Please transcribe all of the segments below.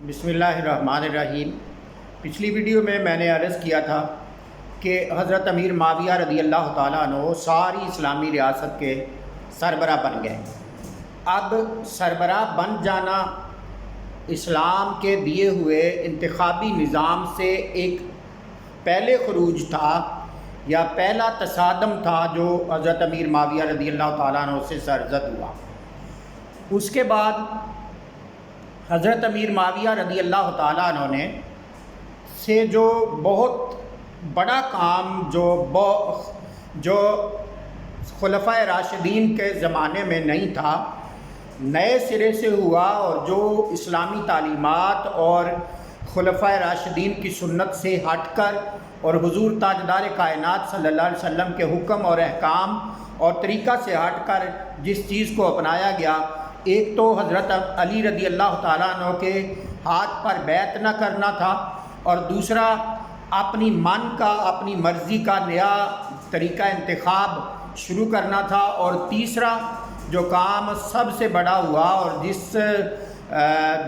بسم اللہ الرحمن الرحیم۔ پچھلی ویڈیو میں نے عرض کیا تھا کہ حضرت امیر معاویہ رضی اللہ تعالیٰ عنہ ساری اسلامی ریاست کے سربراہ بن گئے۔ اب سربراہ بن جانا اسلام کے دیے ہوئے انتخابی نظام سے ایک پہلے خروج تھا یا پہلا تصادم تھا جو حضرت امیر معاویہ رضی اللہ تعالیٰ عنہ سے سرزد ہوا۔ اس کے بعد حضرت امیر معاویہ رضی اللہ تعالیٰ عنہ نے سے جو بہت بڑا کام جو خلفائے راشدین کے زمانے میں نہیں تھا، نئے سرے سے ہوا، اور جو اسلامی تعلیمات اور خلفائے راشدین کی سنت سے ہٹ کر اور حضور تاجدار کائنات صلی اللہ علیہ وسلم کے حکم اور احکام اور طریقہ سے ہٹ کر جس چیز کو اپنایا گیا، ایک تو حضرت علی رضی اللہ تعالیٰ عنہ کے ہاتھ پر بیعت نہ کرنا تھا، اور دوسرا اپنی من کا اپنی مرضی کا نیا طریقہ انتخاب شروع کرنا تھا، اور تیسرا جو کام سب سے بڑا ہوا اور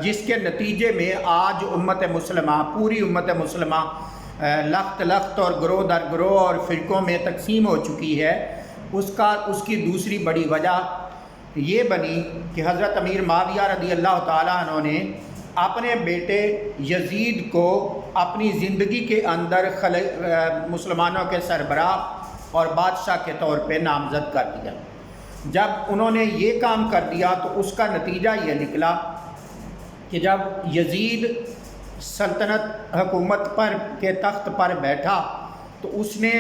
جس کے نتیجے میں آج امت مسلمہ پوری امت مسلمہ لخت لخت اور گروہ در گروہ اور فرقوں میں تقسیم ہو چکی ہے، اس کی دوسری بڑی وجہ یہ بنی کہ حضرت امیر معاویہ رضی اللہ تعالیٰ عنہ نے اپنے بیٹے یزید کو اپنی زندگی کے اندر مسلمانوں کے سربراہ اور بادشاہ کے طور پہ نامزد کر دیا۔ جب انہوں نے یہ کام کر دیا تو اس کا نتیجہ یہ نکلا کہ جب یزید سلطنت حکومت کے تخت پر بیٹھا تو اس نے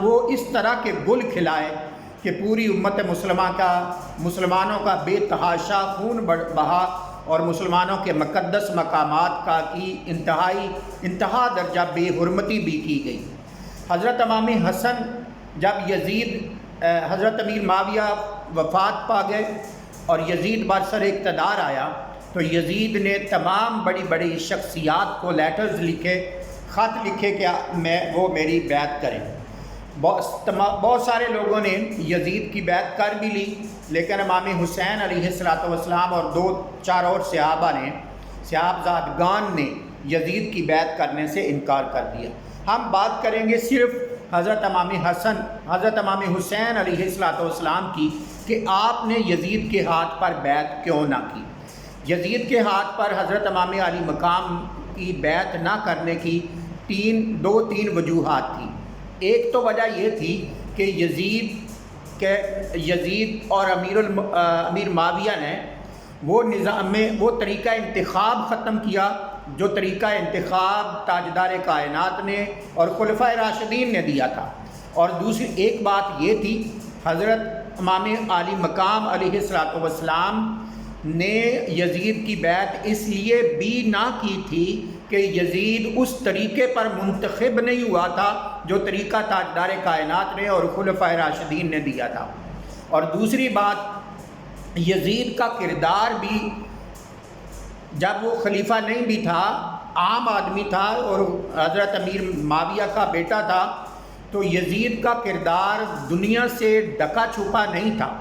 وہ اس طرح کے گل کھلائے کہ پوری امت مسلمانوں کا بے تحاشا خون بہا اور مسلمانوں کے مقدس مقامات کی انتہا درجہ بے حرمتی بھی کی گئی۔ حضرت امام حسن جب حضرت امیر معاویہ وفات پا گئے اور یزید برسر اقتدار آیا تو یزید نے تمام بڑی بڑی شخصیات کو خط لکھے کہ وہ میری بیعت کریں۔ بہت سارے لوگوں نے یزید کی بیعت کر بھی لی، لیکن امام حسین علیہ السلام اور 2-4 اور صحابزادگان نے یزید کی بیعت کرنے سے انکار کر دیا۔ ہم بات کریں گے صرف حضرت امام حسین علیہ السلام کی کہ آپ نے یزید کے ہاتھ پر بیعت کیوں نہ کی۔ یزید کے ہاتھ پر حضرت امام علی مقام کی بیعت نہ کرنے کی تین وجوہات تھیں۔ ایک تو وجہ یہ تھی کہ یزید اور امیر معاویہ نے وہ نظام میں وہ طریقہ انتخاب ختم کیا جو طریقہ انتخاب تاجدار کائنات نے اور خلفائے راشدین نے دیا تھا، اور دوسری ایک بات یہ تھی حضرت امام علی مقام علیہ السلام نے یزید کی بیعت اس لیے بھی نہ کی تھی کہ یزید اس طریقے پر منتخب نہیں ہوا تھا جو طریقہ تاجدار کائنات نے اور خلفائے راشدین نے دیا تھا، اور دوسری بات یزید کا کردار بھی جب وہ خلیفہ نہیں بھی تھا، عام آدمی تھا اور حضرت امیر معاویہ کا بیٹا تھا، تو یزید کا کردار دنیا سے ڈکا چھپا نہیں تھا۔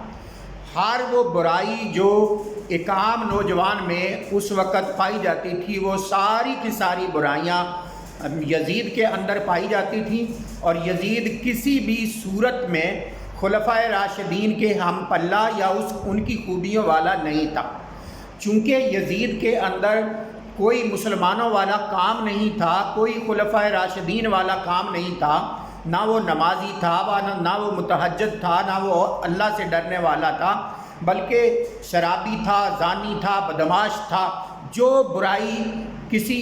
ہر وہ برائی جو ایک عام نوجوان میں اس وقت پائی جاتی تھی، وہ ساری کی ساری برائیاں یزید کے اندر پائی جاتی تھیں، اور یزید کسی بھی صورت میں خلفائے راشدین کے ہم پلہ یا ان کی خوبیوں والا نہیں تھا۔ چونکہ یزید کے اندر کوئی مسلمانوں والا کام نہیں تھا، کوئی خلفائے راشدین والا کام نہیں تھا، نہ وہ نمازی تھا، نہ وہ متہجد تھا، نہ وہ اللہ سے ڈرنے والا تھا، بلکہ شرابی تھا، زانی تھا، بدمعاش تھا۔ جو برائی کسی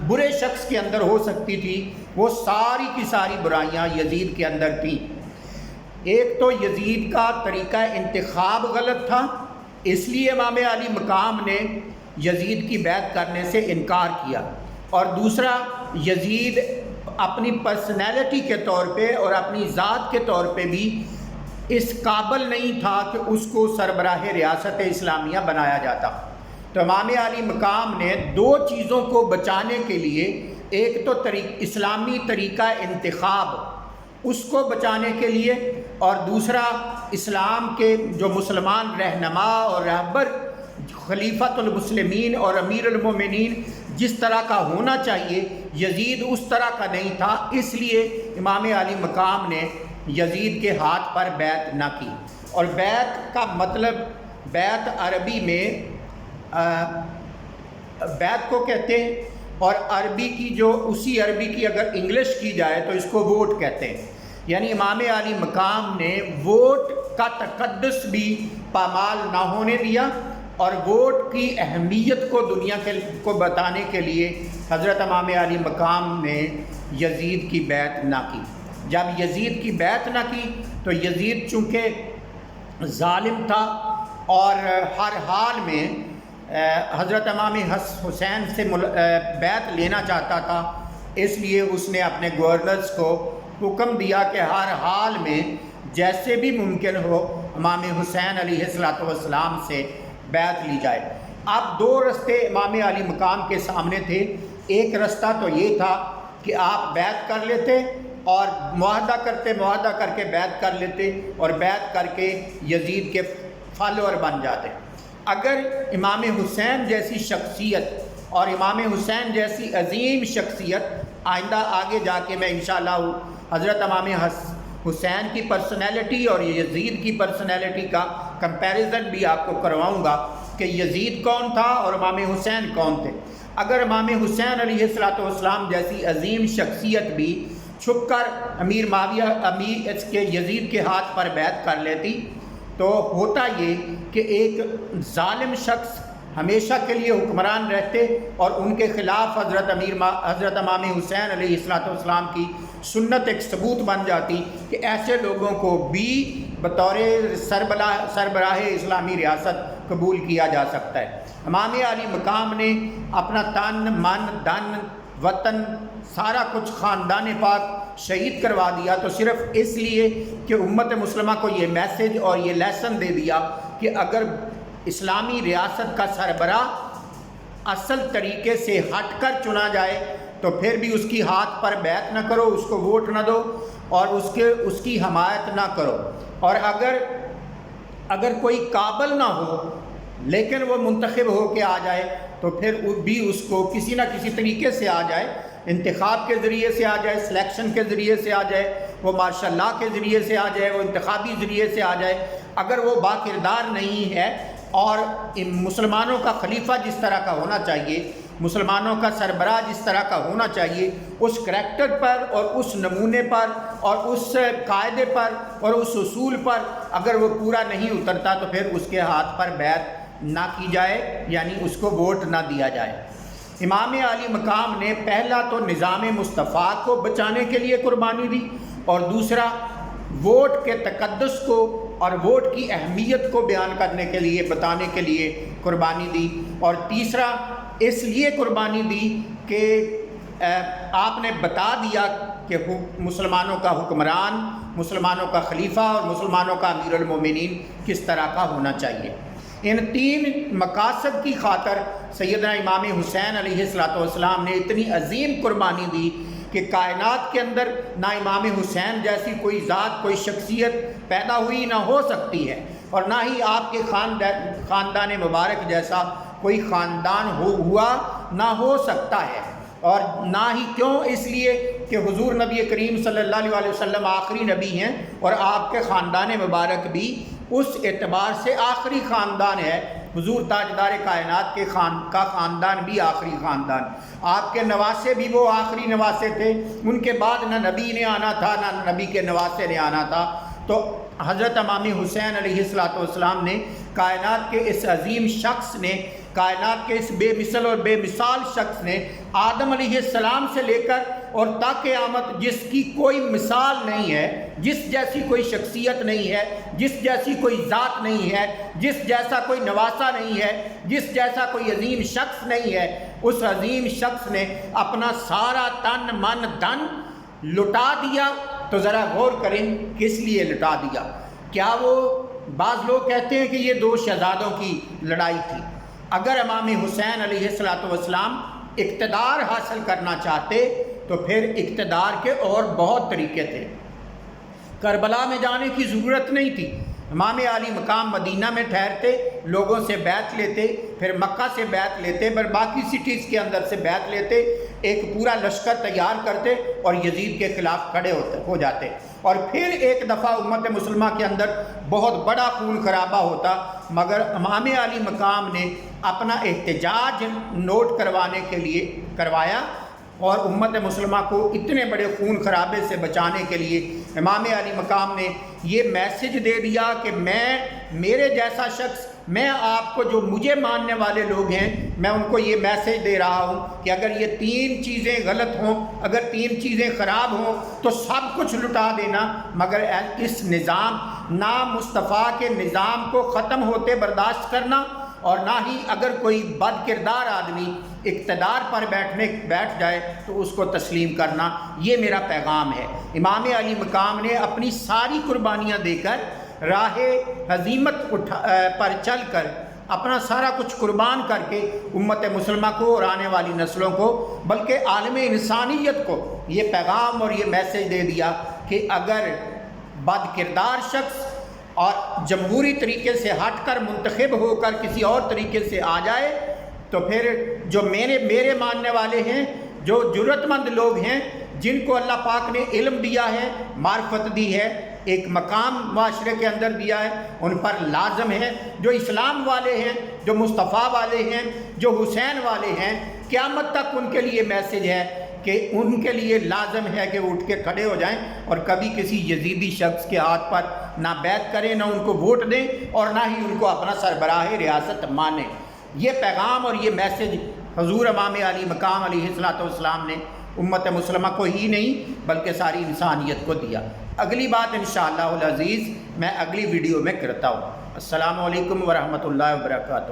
برے شخص کے اندر ہو سکتی تھی وہ ساری کی ساری برائیاں یزید کے اندر تھیں۔ ایک تو یزید کا طریقہ انتخاب غلط تھا، اس لیے امام علی مقام نے یزید کی بیعت کرنے سے انکار کیا، اور دوسرا یزید اپنی پرسنالٹی کے طور پہ اور اپنی ذات کے طور پہ بھی اس قابل نہیں تھا کہ اس کو سربراہ ریاست اسلامیہ بنایا جاتا۔ تو امام علی مقام نے 2 چیزوں کو بچانے کے لیے، ایک تو اسلامی طریقہ انتخاب اس کو بچانے کے لیے، اور دوسرا اسلام کے جو مسلمان رہنما اور رہبر خلیفۃ المسلمین اور امیر المومنین جس طرح کا ہونا چاہیے یزید اس طرح کا نہیں تھا، اس لیے امام علی مقام نے یزید کے ہاتھ پر بیعت نہ کی۔ اور بیعت کا مطلب، بیعت عربی میں بیعت کو کہتے ہیں، اور عربی کی جو اسی عربی کی اگر انگلش کی جائے تو اس کو ووٹ کہتے ہیں۔ یعنی امام علی مقام نے ووٹ کا تقدس بھی پامال نہ ہونے دیا، اور ووٹ کی اہمیت کو دنیا کو بتانے کے لیے حضرت امام علی مقام نے یزید کی بیعت نہ کی۔ جب یزید کی بیعت نہ کی تو یزید چونکہ ظالم تھا اور ہر حال میں حضرت امام حسین سے بیعت لینا چاہتا تھا، اس لیے اس نے اپنے گورنرز کو حکم دیا کہ ہر حال میں جیسے بھی ممکن ہو امام حسین علیہ السلام سے بیعت لی جائے۔ اب دو رستے امام علی مقام کے سامنے تھے۔ ایک رستہ تو یہ تھا کہ آپ بیعت کر لیتے اور معاہدہ کر کے بیعت کر لیتے اور بیعت کر کے یزید کے فالوور بن جاتے۔ اگر امام حسین جیسی شخصیت اور امام حسین جیسی عظیم شخصیت آئندہ آگے جا کے میں انشاءاللہ حضرت امام حسین کی پرسنالٹی اور یزید کی پرسنالٹی کا کمپیریزن بھی آپ کو کرواؤں گا کہ یزید کون تھا اور امام حسین کون تھے۔ اگر امام حسین علیہ السلام جیسی عظیم شخصیت بھی چھپ کر امیر یزید کے ہاتھ پر بیعت کر لیتی تو ہوتا یہ کہ ایک ظالم شخص ہمیشہ کے لیے حکمران رہتے اور ان کے خلاف حضرت امام حسین علیہ السلام کی سنت ایک ثبوت بن جاتی کہ ایسے لوگوں کو بھی بطور سربراہ اسلامی ریاست قبول کیا جا سکتا ہے۔ امام علی مقام نے اپنا تن من دن وطن سارا کچھ خاندان پاک شہید کروا دیا، تو صرف اس لیے کہ امت مسلمہ کو یہ میسج اور یہ لیسن دے دیا کہ اگر اسلامی ریاست کا سربراہ اصل طریقے سے ہٹ کر چنا جائے تو پھر بھی اس کی ہاتھ پر بیعت نہ کرو، اس کو ووٹ نہ دو اور اس کی حمایت نہ کرو۔ اور اگر کوئی قابل نہ ہو لیکن وہ منتخب ہو کے آ جائے تو پھر بھی اس کو کسی نہ کسی طریقے سے آ جائے، انتخاب کے ذریعے سے آ جائے، سلیکشن کے ذریعے سے آ جائے، وہ مارشل لاء کے ذریعے سے آ جائے، وہ انتخابی ذریعے سے آ جائے، اگر وہ باکردار نہیں ہے اور مسلمانوں کا خلیفہ جس طرح کا ہونا چاہیے، مسلمانوں کا سربراہ جس طرح کا ہونا چاہیے، اس کریکٹر پر اور اس نمونے پر اور اس قاعدے پر اور اس اصول پر اگر وہ پورا نہیں اترتا تو پھر اس کے ہاتھ پر بیعت نہ کی جائے، یعنی اس کو ووٹ نہ دیا جائے۔ امام علی مقام نے پہلا تو نظام مصطفیٰ کو بچانے کے لیے قربانی دی، اور دوسرا ووٹ کے تقدس کو اور ووٹ کی اہمیت کو بیان کرنے کے لیے بتانے کے لیے قربانی دی، اور تیسرا اس لیے قربانی دی کہ آپ نے بتا دیا کہ مسلمانوں کا حکمران، مسلمانوں کا خلیفہ اور مسلمانوں کا امیر المومنین کس طرح کا ہونا چاہیے۔ ان تین مقاصد کی خاطر سیدنا امام حسین علیہ السلام نے اتنی عظیم قربانی دی کہ کائنات کے اندر نہ امام حسین جیسی کوئی ذات، کوئی شخصیت پیدا ہوئی نہ ہو سکتی ہے، اور نہ ہی آپ کے خاندان مبارک جیسا کوئی خاندان ہوا نہ ہو سکتا ہے، اور نہ ہی کیوں، اس لیے کہ حضور نبی کریم صلی اللہ علیہ وسلم آخری نبی ہیں اور آپ کے خاندان مبارک بھی اس اعتبار سے آخری خاندان ہے۔ حضور تاجدار کائنات کے خاندان بھی آخری خاندان، آپ کے نواسے بھی وہ آخری نواسے تھے، ان کے بعد نہ نبی نے آنا تھا نہ نبی کے نواسے نے آنا تھا۔ تو حضرت امام حسین علیہ السلام نے کائنات کے اس عظیم شخص نے، کائنات کے اس بے مثل اور بے مثال شخص نے آدم علیہ السلام سے لے کر اور تا قیامت جس کی کوئی مثال نہیں ہے، جس جیسی کوئی شخصیت نہیں ہے، جس جیسی کوئی ذات نہیں ہے، جس جیسا کوئی نواسا نہیں ہے، جس جیسا کوئی عظیم شخص نہیں ہے، اس عظیم شخص نے اپنا سارا تن من دن لٹا دیا۔ تو ذرا غور کریں کس لیے لٹا دیا؟ کیا وہ بعض لوگ کہتے ہیں کہ یہ دو شہزادوں کی لڑائی تھی۔ اگر امام حسین علیہ السلام اقتدار حاصل کرنا چاہتے تو پھر اقتدار کے اور بہت طریقے تھے، کربلا میں جانے کی ضرورت نہیں تھی۔ امام علی مقام مدینہ میں ٹھہرتے، لوگوں سے بیعت لیتے، پھر مکہ سے بیعت لیتے، پھر باقی سٹیز کے اندر سے بیعت لیتے، ایک پورا لشکر تیار کرتے اور یزید کے خلاف کھڑے ہو جاتے، اور پھر ایک دفعہ امت مسلمہ کے اندر بہت بڑا خون خرابہ ہوتا، مگر امام علی مقام نے اپنا احتجاج نوٹ کروانے کے لیے کروایا، اور امت مسلمہ کو اتنے بڑے خون خرابے سے بچانے کے لیے امام علی مقام نے یہ میسج دے دیا کہ میرے جیسا شخص، میں آپ کو، جو مجھے ماننے والے لوگ ہیں، میں ان کو یہ میسج دے رہا ہوں کہ اگر یہ 3 چیزیں غلط ہوں، اگر 3 چیزیں خراب ہوں تو سب کچھ لٹا دینا، مگر اس نظام، نہ مصطفیٰ کے نظام کو ختم ہوتے برداشت کرنا، اور نہ ہی اگر کوئی بد کردار آدمی اقتدار پر بیٹھ جائے تو اس کو تسلیم کرنا۔ یہ میرا پیغام ہے۔ امام علی مقام نے اپنی ساری قربانیاں دے کر، راہ ہزیمت پر چل کر، اپنا سارا کچھ قربان کر کے امت مسلمہ کو اور آنے والی نسلوں کو، بلکہ عالم انسانیت کو یہ پیغام اور یہ میسج دے دیا کہ اگر بد کردار شخص اور جمہوری طریقے سے ہٹ کر منتخب ہو کر کسی اور طریقے سے آ جائے تو پھر جو میرے ماننے والے ہیں، جو جرأت مند لوگ ہیں، جن کو اللہ پاک نے علم دیا ہے، معرفت دی ہے، ایک مقام معاشرے کے اندر دیا ہے، ان پر لازم ہے، جو اسلام والے ہیں، جو مصطفیٰ والے ہیں، جو حسین والے ہیں، قیامت تک ان کے لیے میسج ہے کہ ان کے لیے لازم ہے کہ وہ اٹھ کے کھڑے ہو جائیں اور کبھی کسی یزیدی شخص کے ہاتھ پر نہ بیعت کریں، نہ ان کو ووٹ دیں، اور نہ ہی ان کو اپنا سربراہ ریاست مانیں۔ یہ پیغام اور یہ میسج حضور امام علی مقام علیہ السلام نے امت مسلمہ کو ہی نہیں بلکہ ساری انسانیت کو دیا۔ اگلی بات انشاءاللہ العزیز میں اگلی ویڈیو میں کرتا ہوں۔ السلام علیکم ورحمۃ اللہ وبرکاتہ۔